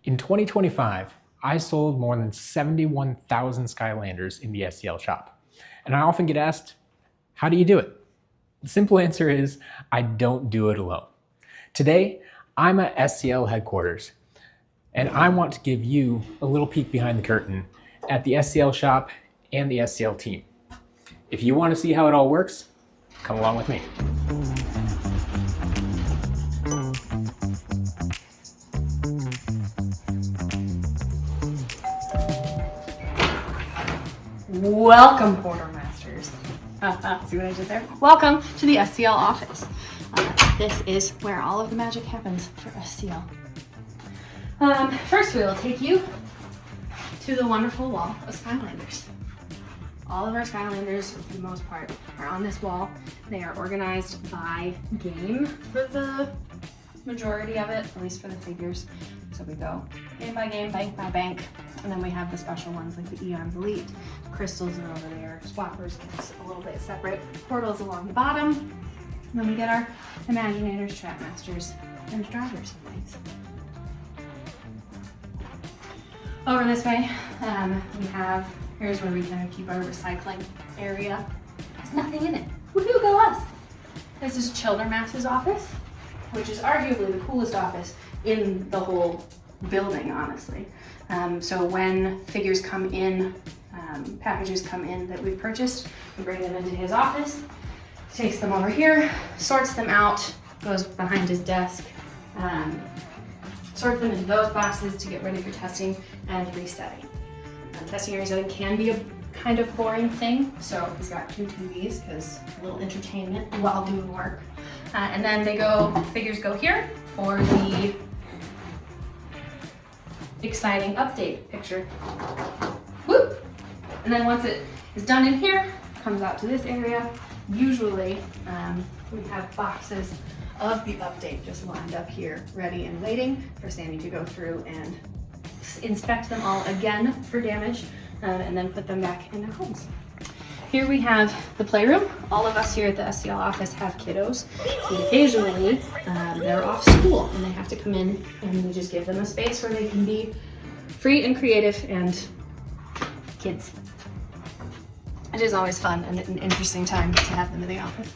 In 2025, I sold more than 71,000 Skylanders in the SCL shop. And I often get asked, how do you do it? The simple answer is, I don't do it alone. Today, I'm at SCL headquarters, and I want to give you a little peek behind the curtain at the SCL shop and the SCL team. If you want to see how it all works, come along with me. Welcome, Quartermasters. See what I did there? Welcome to the SCL office. This is where all of the magic happens for SCL. First, we will take you to the wonderful wall of Skylanders. All of our Skylanders, for the most part, are on this wall. They are organized by game for the majority of it, at least for the figures. So we go game by game, bank by bank, and then we have the special ones like the Eons Elite. Crystals are over there, Swappers gets a little bit separate, Portals along the bottom, and then we get our Imaginators, Trapmasters, and Drivers and things. Over this way, here's where we kind of keep our recycling area. There's nothing in it. Woohoo, go us! This is Childermass's office, which is arguably the coolest office in the whole building, honestly. So when figures come in, packages come in that we've purchased, we bring them into his office, takes them over here, sorts them out, goes behind his desk, sorts them into those boxes to get ready for testing and resetting. Testing and resetting can be a kind of boring thing, so he's got 2 TVs because a little entertainment while doing work. And then figures go here for the exciting update picture. Whoop! And then once it is done in here, it comes out to this area. Usually we have boxes of the update just lined up here, ready and waiting for Sammy to go through and inspect them all again for damage, and then put them back in their homes. Here we have the playroom. All of us here at the SCL office have kiddos, and occasionally they're off school and they have to come in, and we just give them a space where they can be free and creative and kids. It is always fun and an interesting time to have them in the office.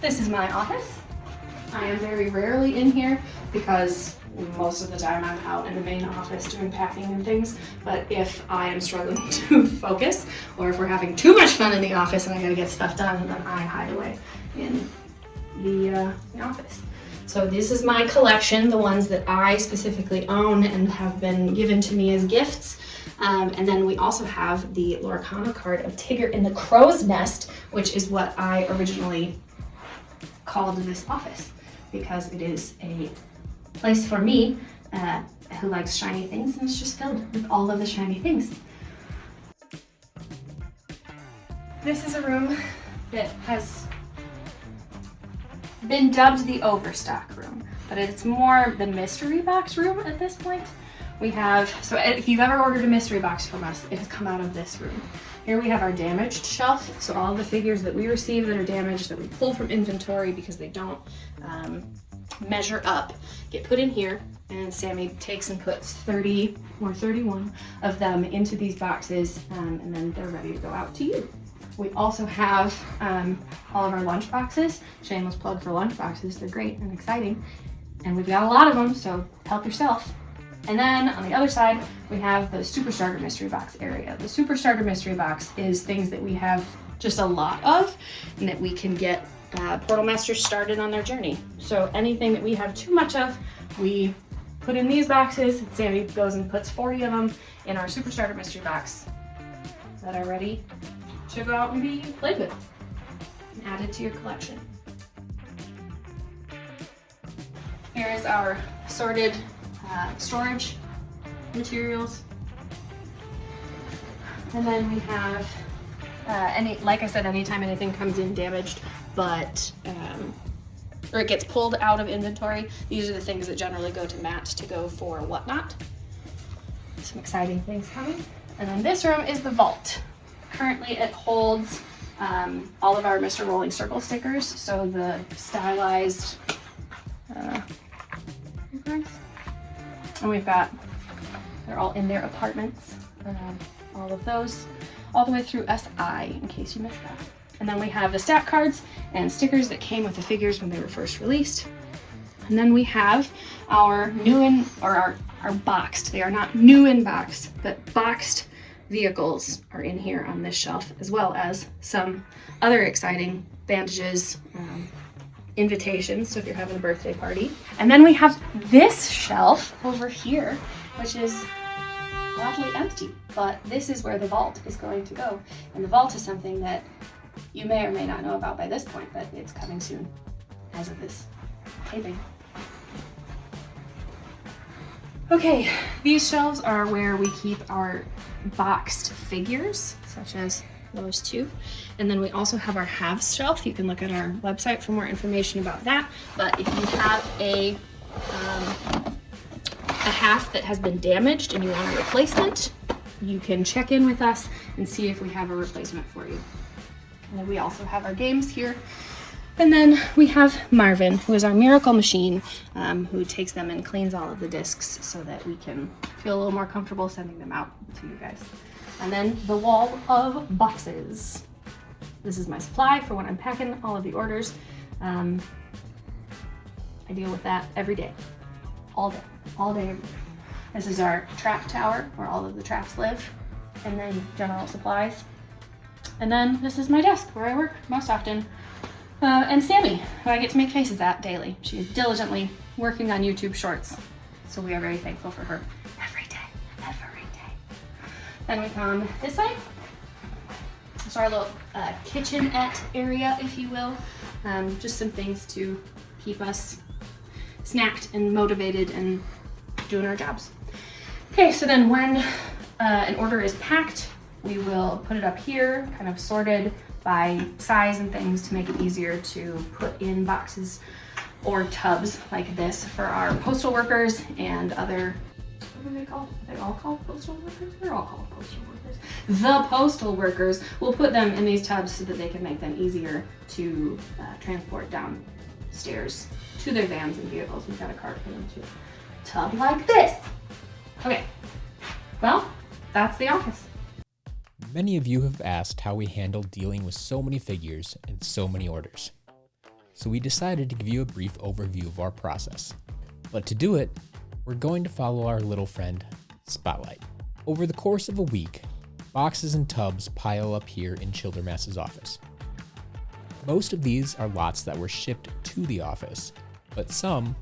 This is my office. I am very rarely in here because most of the time I'm out in the main office doing packing and things, but if I am struggling to focus, or if we're having too much fun in the office and I gotta get stuff done, then I hide away in the office. So this is my collection, the ones that I specifically own and have been given to me as gifts. And then we also have the Lorcana card of Tigger in the Crow's Nest, which is what I originally called this office, because it is a place for me who likes shiny things, and it's just filled with all of the shiny things. This is a room that has been dubbed the overstock room, but it's more the mystery box room at this point. So if you've ever ordered a mystery box from us, it has come out of this room. Here we have our damaged shelf, so all the figures that we receive that are damaged, that we pull from inventory because they don't measure up, get put in here, and Sammy takes and puts 30 or 31 of them into these boxes, and then they're ready to go out to you. We also have all of our lunch boxes. Shameless plug for lunch boxes. They're great and exciting, and we've got a lot of them, so help yourself. And then on the other side, we have the Super Starter Mystery Box area. The Super Starter Mystery Box is things that we have just a lot of, and that we can get Portal Masters started on their journey. So anything that we have too much of, we put in these boxes. Sammy goes and puts 40 of them in our Super Starter Mystery Box that are ready to go out and be played with and added to your collection. Here is our sorted storage materials. And then we have like I said, anytime anything comes in damaged, or it gets pulled out of inventory, these are the things that generally go to Matt to go for whatnot. Some exciting things coming. And then this room is the vault. Currently it holds all of our Mr. Rolling Circle stickers, so the stylized and we've got They're all in their apartments. All of those, all the way through SI, in case you missed that. And then we have the stat cards and stickers that came with the figures when they were first released. And then we have our our boxed, they are not new in box, but boxed vehicles are in here on this shelf, as well as some other exciting bandages, invitations, so if you're having a birthday party. And then we have this shelf over here, which is oddly empty, but this is where the vault is going to go. And the vault is something that you may or may not know about by this point, but it's coming soon as of this taping. Okay, these shelves are where we keep our boxed figures, such as those two. And then we also have our halves shelf. You can look at our website for more information about that. But if you have a half that has been damaged and you want a replacement, you can check in with us and see if we have a replacement for you. And then we also have our games here. And then we have Marvin, who is our miracle machine, who takes them and cleans all of the discs so that we can feel a little more comfortable sending them out to you guys. And then the wall of boxes. This is my supply for when I'm packing all of the orders. I deal with that every day, all day, every day. This is our trap tower where all of the traps live, and then general supplies. And then this is my desk where I work most often. And Sammy, who I get to make faces at daily. She is diligently working on YouTube Shorts, so we are very thankful for her every day, every day. Then we come this way. It's our little kitchenette area, if you will. Just some things to keep us snacked and motivated and doing our jobs. Okay, so then when an order is packed, we will put it up here, kind of sorted by size and things to make it easier to put in boxes or tubs like this for our postal workers and other, what are they called? Are they all called postal workers? They're all called postal workers. The postal workers will put them in these tubs so that they can make them easier to transport downstairs to their vans and vehicles. We've got a cart for them too. Tub like this. Okay, well, that's the office. Many of you have asked how we handle dealing with so many figures and so many orders. So we decided to give you a brief overview of our process. But to do it, we're going to follow our little friend, Spotlight. Over the course of a week, boxes and tubs pile up here in Childermass's office. Most of these are lots that were shipped to the office, but some,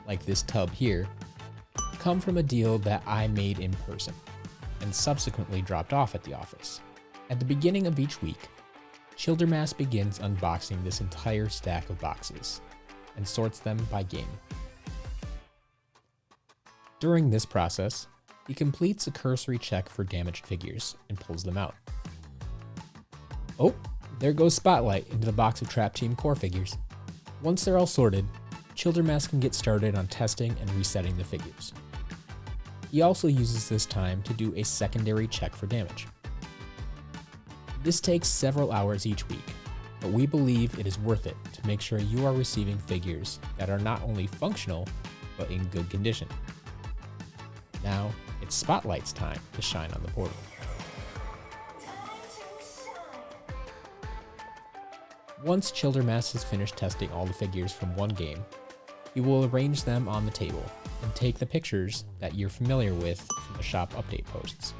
like this tub here, come from a deal that I made in person and subsequently dropped off at the office. At the beginning of each week, Childermass begins unboxing this entire stack of boxes and sorts them by game. During this process, he completes a cursory check for damaged figures and pulls them out. Oh, there goes Spotlight into the box of Trap Team core figures. Once they're all sorted, Childermass can get started on testing and resetting the figures. He also uses this time to do a secondary check for damage. This takes several hours each week, but we believe it is worth it to make sure you are receiving figures that are not only functional, but in good condition. Now, it's Spotlight's time to shine on the portal. Once Childermass has finished testing all the figures from one game, he will arrange them on the table and take the pictures that you're familiar with from the shop update posts.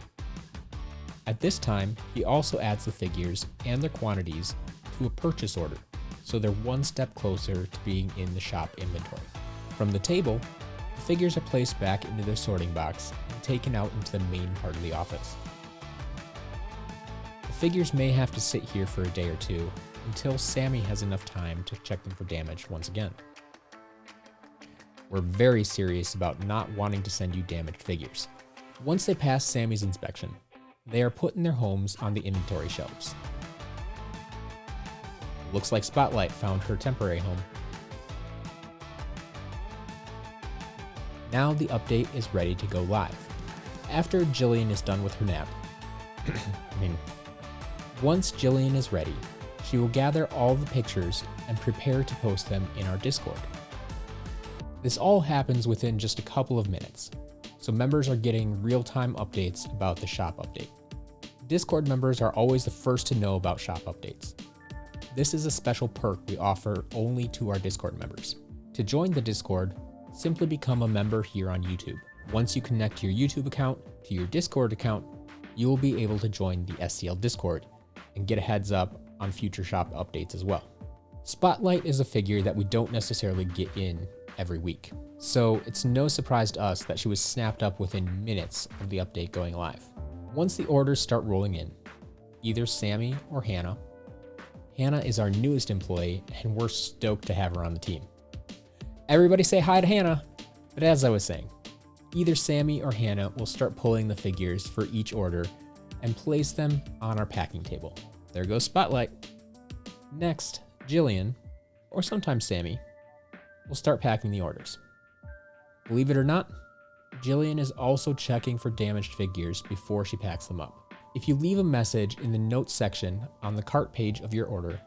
At this time, he also adds the figures and their quantities to a purchase order, so they're one step closer to being in the shop inventory. From the table, the figures are placed back into their sorting box and taken out into the main part of the office. The figures may have to sit here for a day or two until Sammy has enough time to check them for damage once again. We're very serious about not wanting to send you damaged figures. Once they pass Sammy's inspection, they are put in their homes on the inventory shelves. Looks like Spotlight found her temporary home. Now the update is ready to go live. After Jillian is done with her nap, once Jillian is ready, she will gather all the pictures and prepare to post them in our Discord. This all happens within just a couple of minutes, so members are getting real-time updates about the shop update. Discord members are always the first to know about shop updates. This is a special perk we offer only to our Discord members. To join the Discord, simply become a member here on YouTube. Once you connect your YouTube account to your Discord account, you will be able to join the SCL Discord and get a heads up on future shop updates as well. Spotlight is a figure that we don't necessarily get in every week, so it's no surprise to us that she was snapped up within minutes of the update going live. Once the orders start rolling in, either Sammy or Hannah is our newest employee, and we're stoked to have her on the team. Everybody say hi to Hannah. But as I was saying, either Sammy or Hannah will start pulling the figures for each order and place them on our packing table. There goes Spotlight. Next, Jillian, or sometimes Sammy, will start packing the orders. Believe it or not, Jillian is also checking for damaged figures before she packs them up. If you leave a message in the notes section on the cart page of your order,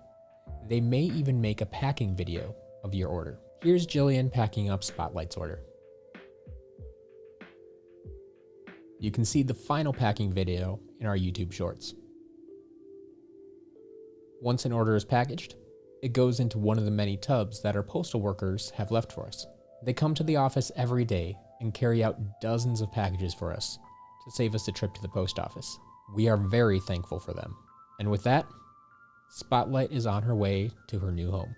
they may even make a packing video of your order. Here's Jillian packing up Spotlight's order. You can see the final packing video in our YouTube shorts. Once an order is packaged, it goes into one of the many tubs that our postal workers have left for us. They come to the office every day and carry out dozens of packages for us to save us a trip to the post office. We are very thankful for them. And with that, Spotlight is on her way to her new home.